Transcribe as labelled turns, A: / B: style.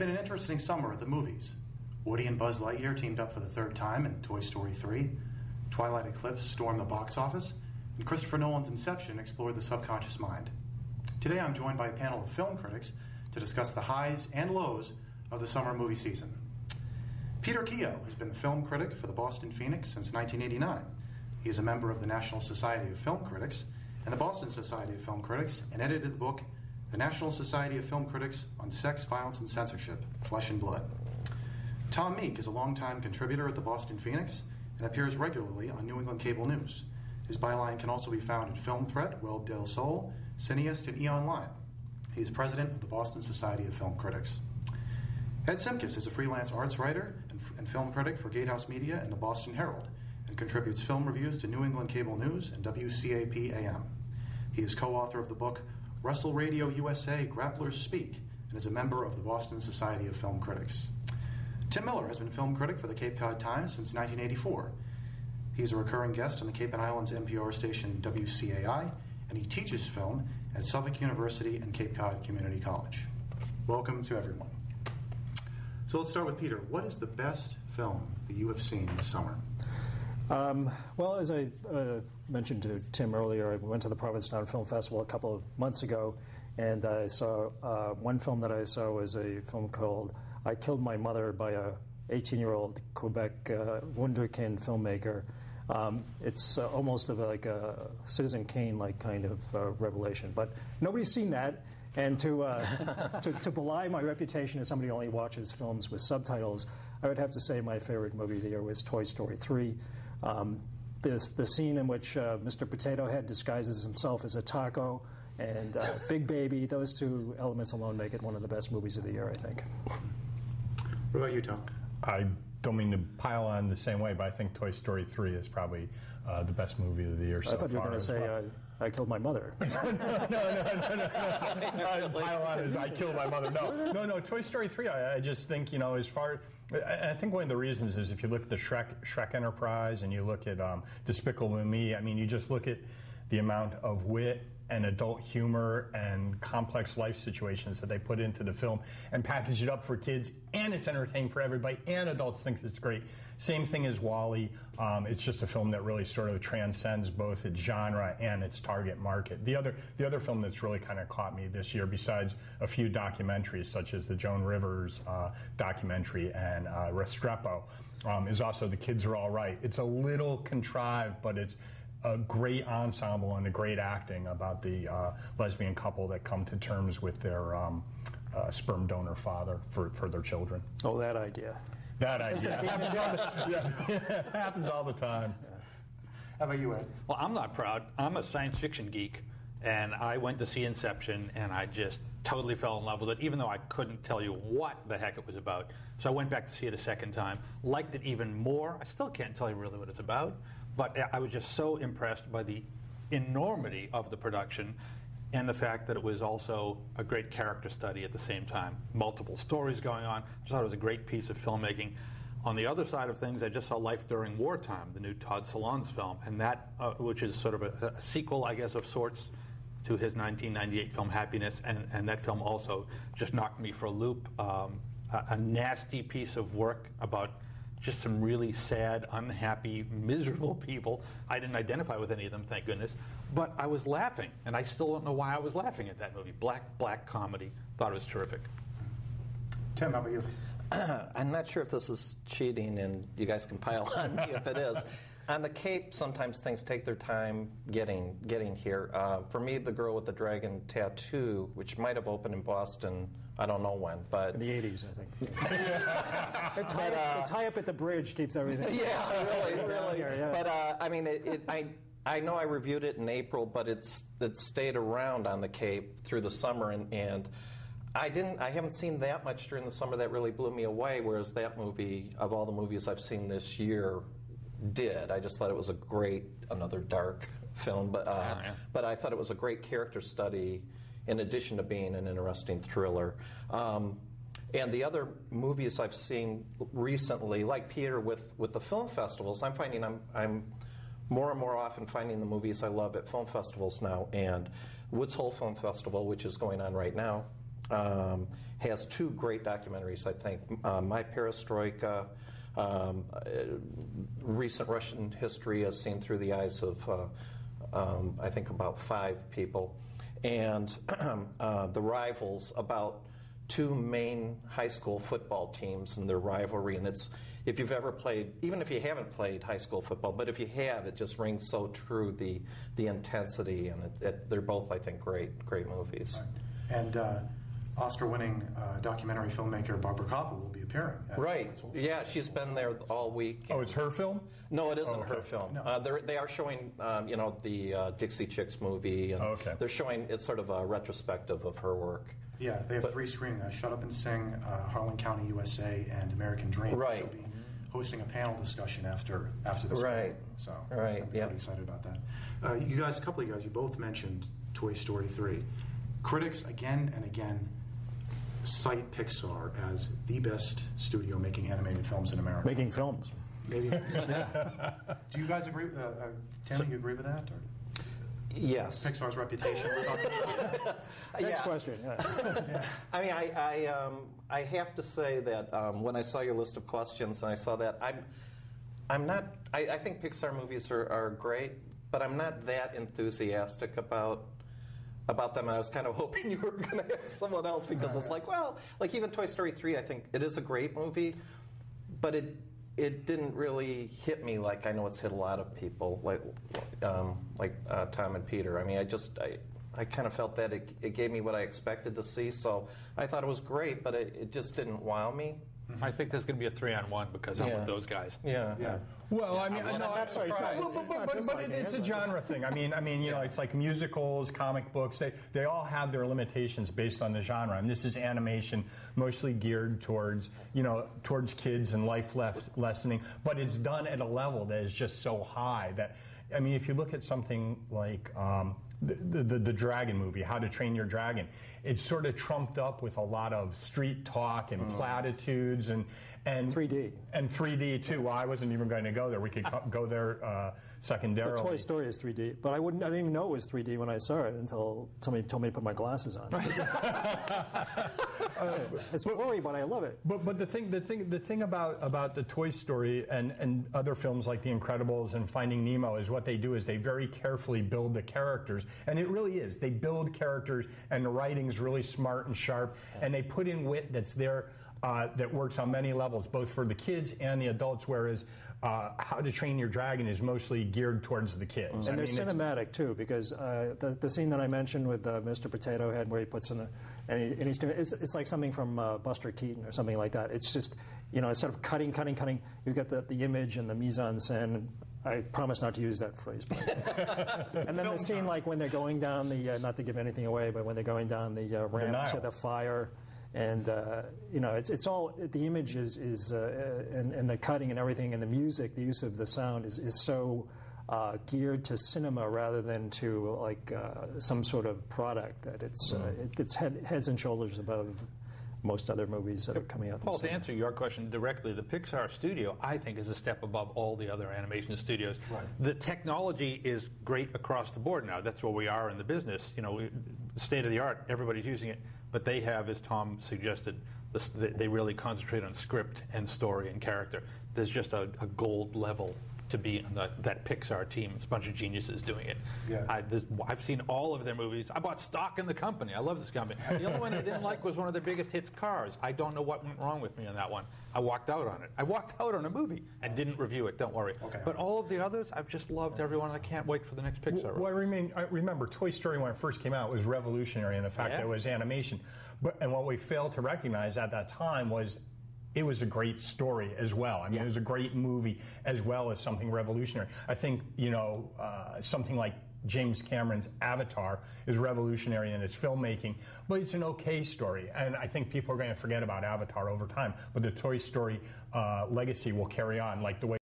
A: been an interesting summer at the movies. Woody and Buzz Lightyear teamed up for the third time in Toy Story 3. Twilight Eclipse stormed the box office. And Christopher Nolan's Inception explored the subconscious mind. Today I'm joined by a panel of film critics to discuss the highs and lows of the summer movie season. Peter Keough has been the film critic for the Boston Phoenix since 1989. He is a member of the National Society of Film Critics and the Boston Society of Film Critics, and edited the book The National Society of Film Critics on Sex, Violence, and Censorship, Flesh and Blood. Tom Meek is a longtime contributor at the Boston Phoenix and appears regularly on New England Cable News. His byline can also be found in Film Threat, World del Sol, Cineast, and Eon Line. He is president of the Boston Society of Film Critics. Ed Symkus is a freelance arts writer and film critic for Gatehouse Media and the Boston Herald, and contributes film reviews to New England Cable News and WCAP AM. He is co-author of the book Wrestle Radio USA Grapplers Speak, and is a member of the Boston Society of Film Critics. Tim Miller has been film critic for the Cape Cod Times since 1984. He is a recurring guest on the Cape and Islands NPR station WCAI, and he teaches film at Suffolk University and Cape Cod Community College. Welcome to everyone. So let's start with Peter. What is the best film that you have seen this summer?
B: Well, as I mentioned to Tim earlier, I went to the Provincetown Film Festival a couple of months ago, and I saw one film that I saw was a film called I Killed My Mother by a 18-year-old Quebec wunderkind filmmaker. It's almost of like a Citizen Kane-like kind of revelation, but nobody's seen that. And to belie my reputation as somebody who only watches films with subtitles, I would have to say my favorite movie of the year was Toy Story 3. The scene in which Mr. Potato Head disguises himself as a taco and Big Baby, those two elements alone make it one of the best movies of the year, I think.
A: What about you, Tom?
C: I don't mean to pile on the same way, but I think Toy Story 3 is probably the best movie of the year so far.
B: I thought you were going to say I Killed My Mother.
C: No. Pile on is I Killed My Mother. No. Toy Story 3, I just think, as far... I think one of the reasons is if you look at the Shrek Enterprise and you look at Despicable Me, I mean, you just look at the amount of wit and adult humor and complex life situations that they put into the film and package it up for kids, and it's entertaining for everybody, and adults think it's great. Same thing as WALL-E. It's just a film that really sort of transcends both its genre and its target market. The other film that's really kind of caught me this year, besides a few documentaries such as the Joan Rivers documentary and Restrepo, is also The Kids Are All Right. It's a little contrived, but it's a great ensemble and a great acting about the lesbian couple that come to terms with their sperm donor father for their children.
B: Oh, that idea.
C: That idea. Happens all the time.
A: How about you, Ed?
D: Well, I'm not proud. I'm a science fiction geek, and I went to see Inception, and I just totally fell in love with it, even though I couldn't tell you what the heck it was about. So I went back to see it a second time, liked it even more. I still can't tell you really what it's about, but I was just so impressed by the enormity of the production and the fact that it was also a great character study at the same time. Multiple stories going on. I just thought it was a great piece of filmmaking. On the other side of things, I just saw Life During Wartime, the new Todd Solondz film, and that, which is sort of a sequel, I guess, of sorts to his 1998 film Happiness, and that film also just knocked me for a loop. A nasty piece of work about just some really sad, unhappy, miserable people. I didn't identify with any of them, thank goodness. But I was laughing, and I still don't know why I was laughing at that movie. Black comedy. Thought it was terrific.
A: Tim, how about you?
E: I'm not sure if this is cheating, and you guys can pile on me if it is. On the Cape, sometimes things take their time getting here. For me, The Girl with the Dragon Tattoo, which might have opened in Boston, I don't know when, but...
B: In the 80s, I think. The tie up at the bridge keeps everything...
E: Yeah, really.
B: Here, yeah.
E: But, I mean, I know I reviewed it in April, but it stayed around on the Cape through the summer, and I haven't seen that much during the summer that really blew me away, whereas that movie, of all the movies I've seen this year, did. I just thought it was another dark film, but I thought it was a great character study in addition to being an interesting thriller. And the other movies I've seen recently, like Peter with the film festivals, I'm finding I'm more and more often finding the movies I love at film festivals now. And Woods Hole Film Festival, which is going on right now, has two great documentaries, I think. My Perestroika, recent Russian history as seen through the eyes of, I think, about 5 people. And The Rivals, about 2 main high school football teams and their rivalry. And it's, if you've ever played, even if you haven't played high school football, but if you have, it just rings so true, the intensity. And they're both, I think, great movies.
A: Right. And Oscar-winning documentary filmmaker Barbara Kopple will be appearing.
E: Right. Yeah, she's been there all week.
C: Oh, it's her film?
E: No, it isn't her film.
A: No.
E: They are showing, the Dixie Chicks movie. And they're showing, it's sort of a retrospective of her work.
A: Yeah, they have 3 screenings. Shut Up and Sing, Harlan County, USA, and American Dream.
E: Right.
A: She'll be hosting a panel discussion after the screening.
E: Right.
A: So
E: I'm
A: pretty excited about that. You guys, a couple of you guys, you both mentioned Toy Story 3. Critics, again and again, cite Pixar as the best studio making animated films in America.
B: Making films.
A: Maybe. Do you guys agree? Tim, do you agree with that? Or?
E: Yes.
A: Pixar's reputation.
B: Next question. Yeah.
E: I mean, I have to say that when I saw your list of questions and I saw that, I'm not. I think Pixar movies are great, but I'm not that enthusiastic about them. I was kind of hoping you were going to ask someone else because it's like, well, like even Toy Story 3, I think it is a great movie, but it didn't really hit me like I know it's hit a lot of people, like Tom and Peter. I mean, I kind of felt that it gave me what I expected to see, so I thought it was great, but it just didn't wow me.
D: I think there's going to be a 3-on-1 because I'm with those guys.
E: Yeah.
C: Well, I mean,
E: I'm not surprised.
C: But it's a genre thing. I mean, you know, it's like musicals, comic books. They all have their limitations based on the genre, and this is animation, mostly geared towards kids and life lessoning. But it's done at a level that is just so high that, I mean, if you look at something like the Dragon movie, How to Train Your Dragon, it's sort of trumped up with a lot of street talk and platitudes and
B: 3D.
C: And 3D too. Well, I wasn't even going to go there. We could go there secondarily.
B: Toy Story is 3D, but I didn't even know it was 3D when I saw it until somebody told me to put my glasses on. It's blurry, but I love it.
C: But the thing about the Toy Story and other films like The Incredibles and Finding Nemo is what they do is they very carefully build the characters, and it really is. They build characters, and the writing's really smart and sharp, and they put in wit that's there. That works on many levels, both for the kids and the adults, whereas How to Train Your Dragon is mostly geared towards the kids.
B: And they're cinematic, too, because the scene that I mentioned with Mr. Potato Head where he puts in and he's doing, it's like something from Buster Keaton or something like that. It's just, instead of cutting, you've got the image and the mise-en-scène. I promise not to use that phrase. And then the scene, like when they're going down the, not to give anything away, but when they're going down the ramp to the fire. And it's all the image is and the cutting and everything and the music, the use of the sound is so geared to cinema rather than to some sort of product that it's heads and shoulders above most other movies that are coming out.
D: Paul, to answer your question directly, the Pixar studio, I think, is a step above all the other animation studios.
A: Right. The
D: technology is great across the board now. That's where we are in the business. State of the art, everybody's using it. But they have, as Tom suggested, they really concentrate on script and story and character. There's just a gold level to be on that Pixar team. It's a bunch of geniuses doing it.
A: Yeah.
D: I've seen all of their movies. I bought stock in the company. I love this company. The only one I didn't like was one of their biggest hits, Cars. I don't know what went wrong with me on that one. I walked out on it. I walked out on a movie and didn't review it. Don't worry.
A: Okay.
D: But all of the others, I've just loved everyone. I can't wait for the next Pixar.
C: Well, I remember Toy Story when it first came out was revolutionary in the fact that it was animation. And what we failed to recognize at that time was it was a great story as well. I mean, it was a great movie as well as something revolutionary. I think, something like James Cameron's Avatar is revolutionary in its filmmaking, but it's an okay story. And I think people are going to forget about Avatar over time. But the Toy Story legacy will carry on, like the way